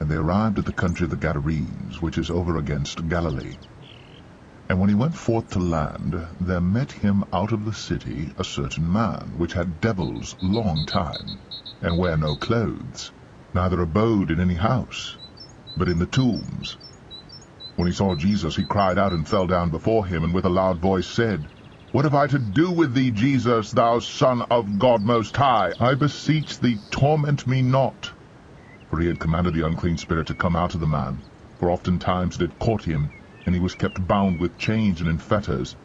And they arrived at the country of the Gadarenes, which is over against Galilee. And when he went forth to land, there met him out of the city a certain man, which had devils long time, and wear no clothes, neither abode in any house, but in the tombs. When he saw Jesus, he cried out and fell down before him, and with a loud voice said, What have I to do with thee, Jesus, thou Son of God Most High? I beseech thee, torment me not. For he had commanded the unclean spirit to come out of the man, for oftentimes it had caught him, and he was kept bound with chains and in fetters.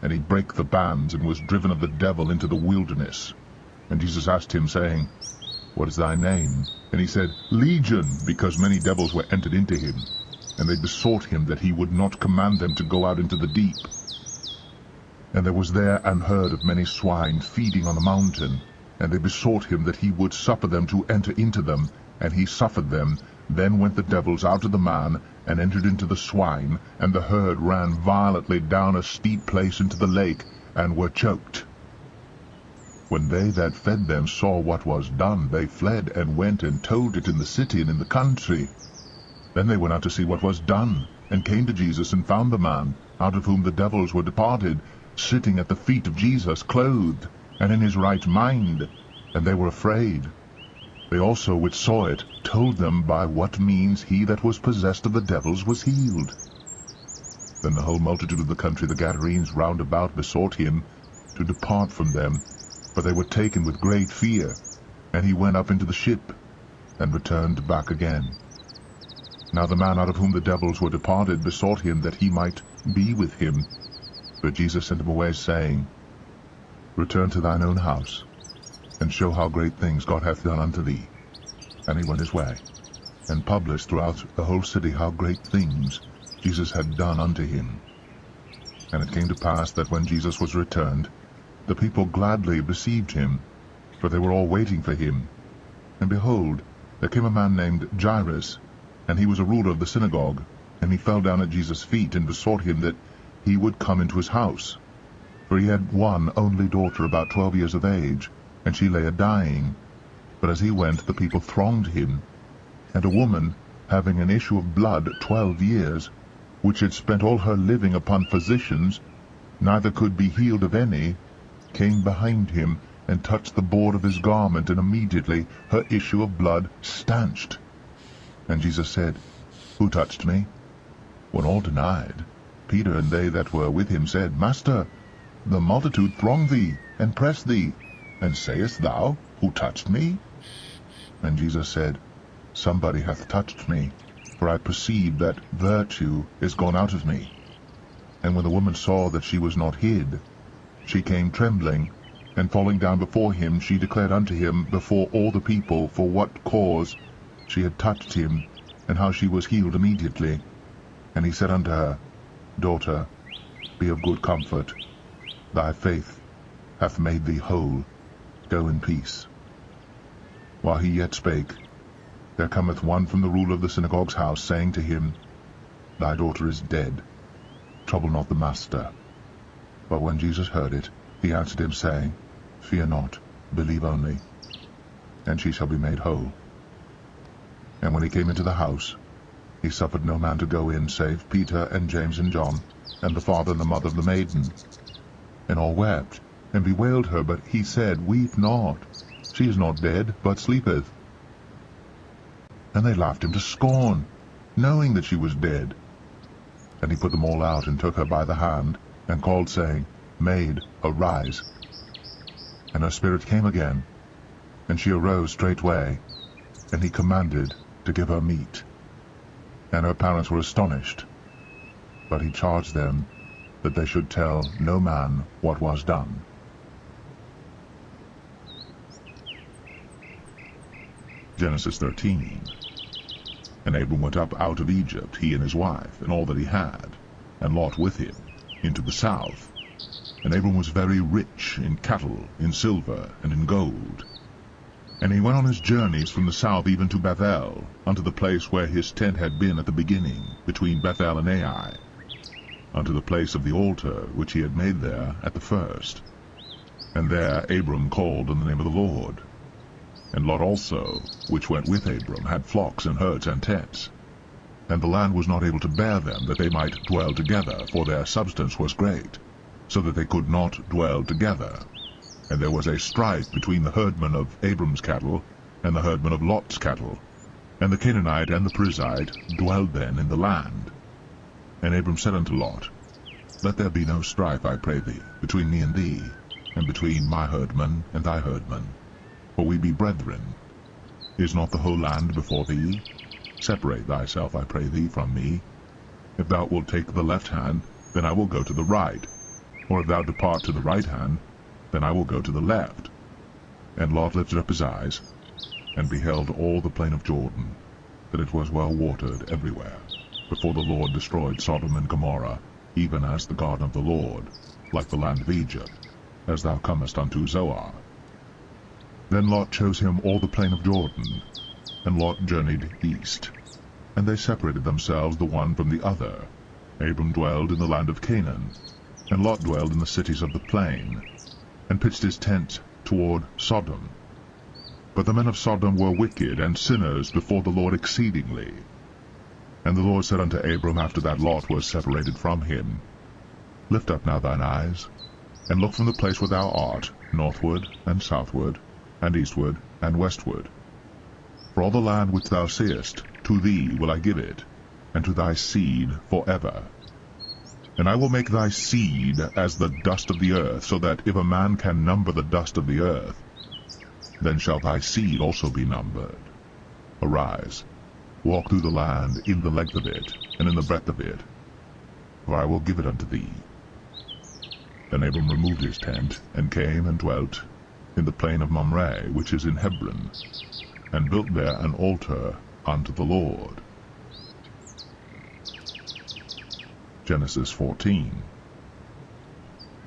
And he brake the bands, and was driven of the devil into the wilderness. And Jesus asked him, saying, What is thy name? And he said, Legion, because many devils were entered into him. And they besought him that he would not command them to go out into the deep. And there was there an herd of many swine feeding on the mountain. And they besought him that he would suffer them to enter into them. And he suffered them. Then went the devils out of the man, and entered into the swine, and the herd ran violently down a steep place into the lake, and were choked. When they that fed them saw what was done, they fled, and went and told it in the city and in the country. Then they went out to see what was done, and came to Jesus, and found the man, out of whom the devils were departed, sitting at the feet of Jesus, clothed, and in his right mind, and they were afraid. They also which saw it told them by what means he that was possessed of the devils was healed. Then the whole multitude of the country, the Gadarenes round about, besought him to depart from them, for they were taken with great fear. And he went up into the ship, and returned back again. Now the man out of whom the devils were departed besought him that he might be with him. But Jesus sent him away, saying, Return to thine own house, and show how great things God hath done unto thee. And he went his way, and published throughout the whole city how great things Jesus had done unto him. And it came to pass that when Jesus was returned, the people gladly received him, for they were all waiting for him. And behold, there came a man named Jairus, and he was a ruler of the synagogue. And he fell down at Jesus' feet, and besought him that he would come into his house. For he had one only daughter about 12 years of age, and she lay a-dying. But as he went, the people thronged him. And a woman, having an issue of blood 12 years, which had spent all her living upon physicians, neither could be healed of any, came behind him, and touched the board of his garment, and immediately her issue of blood stanched. And Jesus said, Who touched me? When all denied, Peter and they that were with him said, Master, the multitude throng thee, and press thee, and sayest thou, Who touched me? And Jesus said, Somebody hath touched me, for I perceive that virtue is gone out of me. And when the woman saw that she was not hid, she came trembling, and falling down before him, she declared unto him before all the people for what cause she had touched him, and how she was healed immediately. And he said unto her, Daughter, be of good comfort. Thy faith hath made thee whole. Go in peace. While he yet spake, there cometh one from the ruler of the synagogue's house, saying to him, Thy daughter is dead. Trouble not the master. But when Jesus heard it, he answered him, saying, Fear not, believe only, and she shall be made whole. And when he came into the house, he suffered no man to go in, save Peter and James and John, and the father and the mother of the maiden. And all wept, and bewailed her, but he said, Weep not, she is not dead, but sleepeth. And they laughed him to scorn, knowing that she was dead. And he put them all out, and took her by the hand, and called, saying, Maid, arise. And her spirit came again, and she arose straightway, and he commanded to give her meat. And her parents were astonished, but he charged them that they should tell no man what was done. Genesis 13. And Abram went up out of Egypt, he and his wife, and all that he had, and Lot with him, into the south. And Abram was very rich in cattle, in silver, and in gold. And he went on his journeys from the south even to Bethel, unto the place where his tent had been at the beginning, between Bethel and Ai, unto the place of the altar which he had made there at the first. And there Abram called on the name of the Lord. And Lot also, which went with Abram, had flocks and herds and tents. And the land was not able to bear them, that they might dwell together, for their substance was great, so that they could not dwell together. And there was a strife between the herdmen of Abram's cattle and the herdmen of Lot's cattle. And the Canaanite and the Perizzite dwelled then in the land. And Abram said unto Lot, Let there be no strife, I pray thee, between me and thee, and between my herdmen and thy herdmen, for we be brethren. Is not the whole land before thee? Separate thyself, I pray thee, from me. If thou wilt take the left hand, then I will go to the right. Or if thou depart to the right hand, then I will go to the left. And Lot lifted up his eyes, and beheld all the plain of Jordan, that it was well watered everywhere, before the Lord destroyed Sodom and Gomorrah, even as the garden of the Lord, like the land of Egypt, as thou comest unto Zoar. Then Lot chose him all the plain of Jordan, and Lot journeyed east. And they separated themselves the one from the other. Abram dwelled in the land of Canaan, and Lot dwelled in the cities of the plain, and pitched his tent toward Sodom. But the men of Sodom were wicked and sinners before the Lord exceedingly. And the Lord said unto Abram after that Lot was separated from him, Lift up now thine eyes, and look from the place where thou art, northward and southward, and eastward and westward. For all the land which thou seest, to thee will I give it, and to thy seed forever. And I will make thy seed as the dust of the earth, so that if a man can number the dust of the earth, then shall thy seed also be numbered. Arise, walk through the land in the length of it, and in the breadth of it, for I will give it unto thee. Then Abram removed his tent, and came and dwelt in the plain of Mamre, which is in Hebron, and built there an altar unto the Lord. Genesis 14.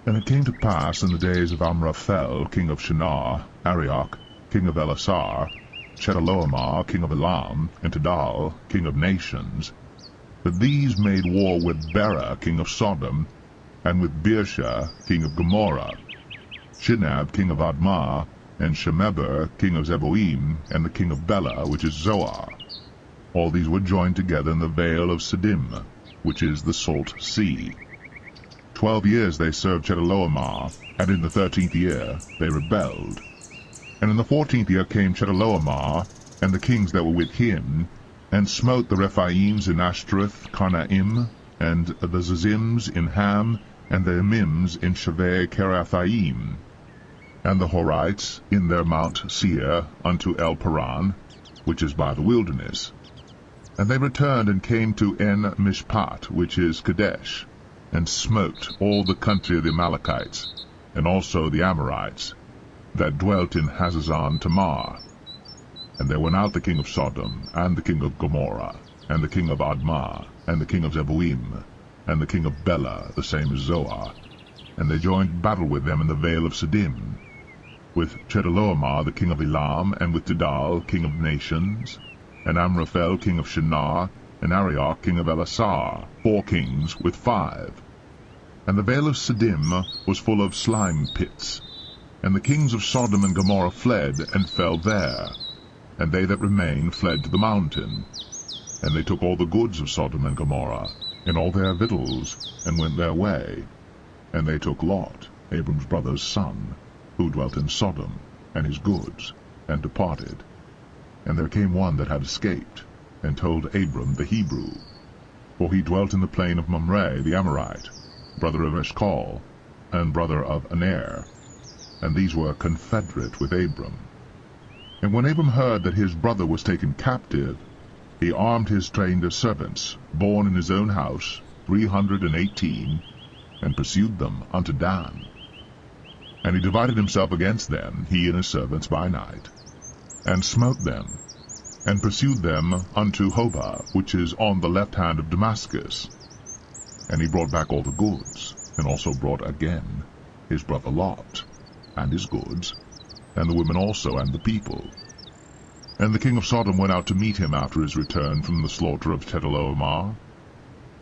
And it came to pass in the days of Amraphel, king of Shinar, Arioch, king of Elasar, Chedorlaomer, king of Elam, and Tidal, king of nations, that these made war with Bera, king of Sodom, and with Birsha, king of Gomorrah, Shinab, king of Admah, and Shemeber, king of Zeboim, and the king of Bela, which is Zoar. All these were joined together in the vale of Siddim, which is the Salt Sea. 12 years they served Chedorlaomer, and in the 13th year they rebelled. And in the 14th year came Chedorlaomer, and the kings that were with him, and smote the Rephaims in Ashtaroth Karnaim, and the Zazims in Ham, and the Emims in Shaveh Kiriathaim, and the Horites in their Mount Seir unto El Paran, which is by the wilderness. And they returned and came to En Mishpat, which is Kadesh, and smote all the country of the Amalekites, and also the Amorites, that dwelt in Hazazon Tamar. And there went out the king of Sodom, and the king of Gomorrah, and the king of Admah, and the king of Zeboim, and the king of Bela, the same as Zoar, and they joined battle with them in the vale of Siddim, with Chedorlaomer the king of Elam, and with Tidal king of nations, and Amraphel king of Shinar, and Arioch king of Elasar, 4 kings with 5. And the vale of Siddim was full of slime pits, and the kings of Sodom and Gomorrah fled, and fell there, and they that remained fled to the mountain. And they took all the goods of Sodom and Gomorrah, and all their victuals, and went their way. And they took Lot, Abram's brother's son, who dwelt in Sodom, and his goods, and departed. And there came one that had escaped, and told Abram the Hebrew, for he dwelt in the plain of Mamre the Amorite, brother of Eshcol, and brother of Aner, and these were confederate with Abram. And when Abram heard that his brother was taken captive, he armed his trained servants, born in his own house, 318, and pursued them unto Dan. And he divided himself against them, he and his servants, by night, and smote them, and pursued them unto Hobah, which is on the left hand of Damascus. And he brought back all the goods, and also brought again his brother Lot, and his goods, and the women also, and the people. And the king of Sodom went out to meet him after his return from the slaughter of Chedorlaomer,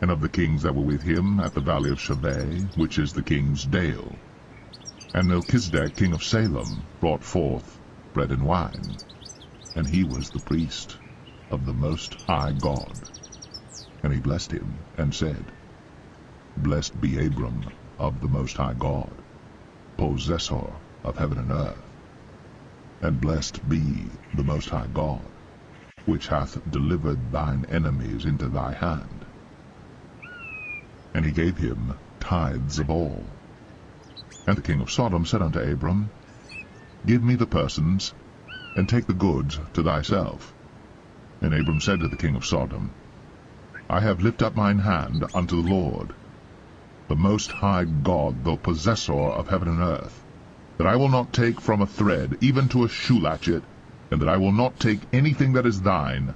and of the kings that were with him at the valley of Shaveh, which is the king's dale. And Melchizedek king of Salem brought forth bread and wine, and he was the priest of the Most High God. And he blessed him, and said, Blessed be Abram of the Most High God, possessor of heaven and earth. And blessed be the Most High God, which hath delivered thine enemies into thy hand. And he gave him tithes of all. And the king of Sodom said unto Abram, Give me the persons, and take the goods to thyself. And Abram said to the king of Sodom, I have lifted up mine hand unto the Lord, the Most High God, the possessor of heaven and earth, that I will not take from a thread, even to a shoe latchet, and that I will not take anything that is thine,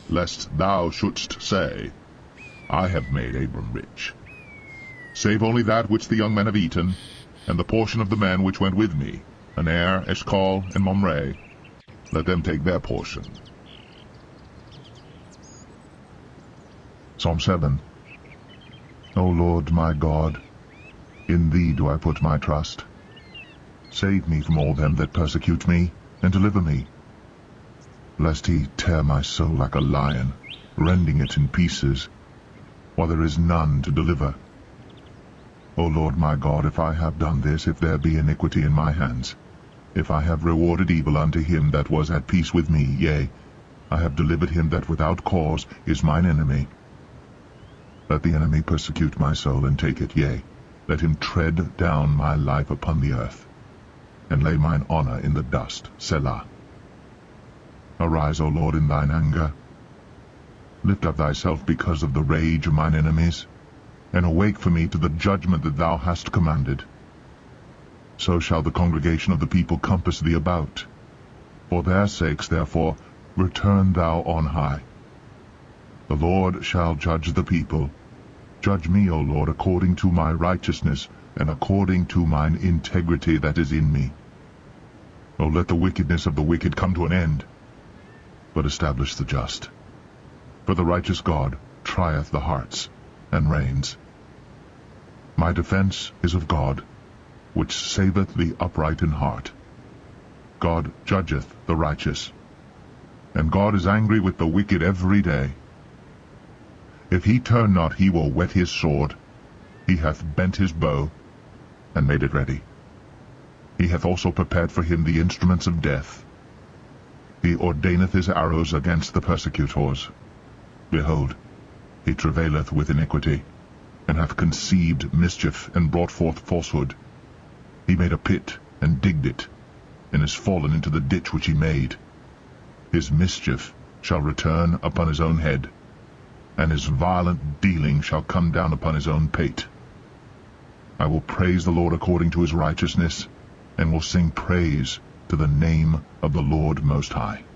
lest thou shouldst say, I have made Abram rich. Save only that which the young men have eaten, and the portion of the men which went with me, Aner, Eshcol, and Mamre, let them take their portion. Psalm 7. O Lord my God, in thee do I put my trust. Save me from all them that persecute me, and deliver me. Lest he tear my soul like a lion, rending it in pieces, while there is none to deliver. O Lord my God, if I have done this, if there be iniquity in my hands, if I have rewarded evil unto him that was at peace with me, yea, I have delivered him that without cause is mine enemy. Let the enemy persecute my soul, and take it, yea, let him tread down my life upon the earth, and lay mine honor in the dust. Selah. Arise, O Lord, in thine anger. Lift up thyself because of the rage of mine enemies, and awake for me to the judgment that thou hast commanded. So shall the congregation of the people compass thee about. For their sakes, therefore, return thou on high. The Lord shall judge the people. Judge me, O Lord, according to my righteousness, and according to mine integrity that is in me. O let the wickedness of the wicked come to an end, but establish the just. For the righteous God trieth the hearts, and reigns. My defense is of God, which saveth the upright in heart. God judgeth the righteous, and God is angry with the wicked every day. If he turn not, he will whet his sword. He hath bent his bow, and made it ready. He hath also prepared for him the instruments of death. He ordaineth his arrows against the persecutors. Behold, he travaileth with iniquity, and hath conceived mischief, and brought forth falsehood. He made a pit, and digged it, and is fallen into the ditch which he made. His mischief shall return upon his own head, and his violent dealing shall come down upon his own pate. I will praise the Lord according to his righteousness, and will sing praise to the name of the Lord Most High.